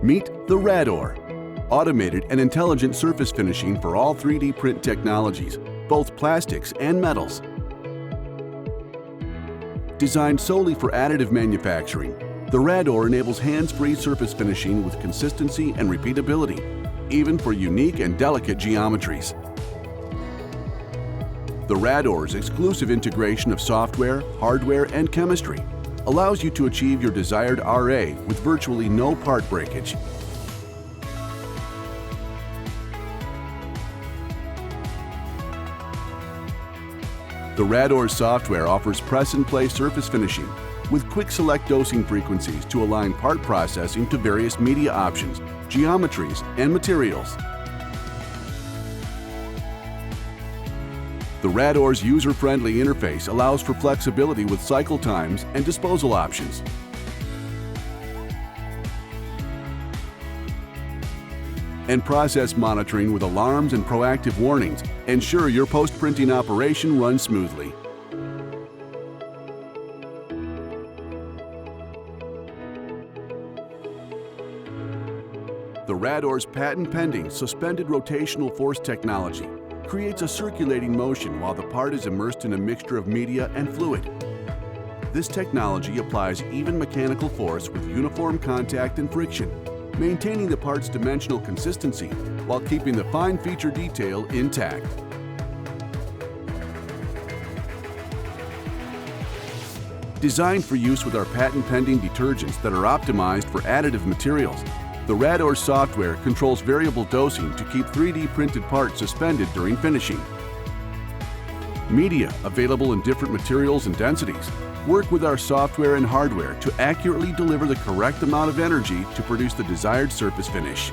Meet the RADOR, automated and intelligent surface finishing for all 3D print technologies, both plastics and metals. Designed solely for additive manufacturing, the RADOR enables hands-free surface finishing with consistency and repeatability, even for unique and delicate geometries. The RADOR's exclusive integration of software, hardware, and chemistry allows you to achieve your desired RA with virtually no part breakage. The RADOR software offers press-and-play surface finishing with quick select dosing frequencies to align part processing to various media options, geometries, and materials. The RADOR's user-friendly interface allows for flexibility with cycle times and disposal options. And process monitoring with alarms and proactive warnings ensure your post-printing operation runs smoothly. The RADOR's patent-pending suspended rotational force technology creates a circulating motion while the part is immersed in a mixture of media and fluid. This technology applies even mechanical force with uniform contact and friction, maintaining the part's dimensional consistency while keeping the fine feature detail intact. Designed for use with our patent-pending detergents that are optimized for additive materials, the RADOR software controls variable dosing to keep 3D printed parts suspended during finishing. Media, available in different materials and densities, work with our software and hardware to accurately deliver the correct amount of energy to produce the desired surface finish.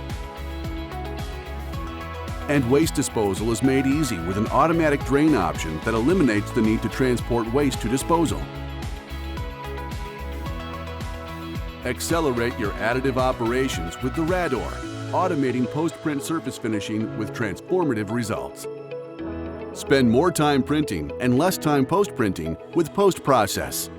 And waste disposal is made easy with an automatic drain option that eliminates the need to transport waste to disposal. Accelerate your additive operations with the RADOR, automating post-print surface finishing with transformative results. Spend more time printing and less time post-printing with post-process.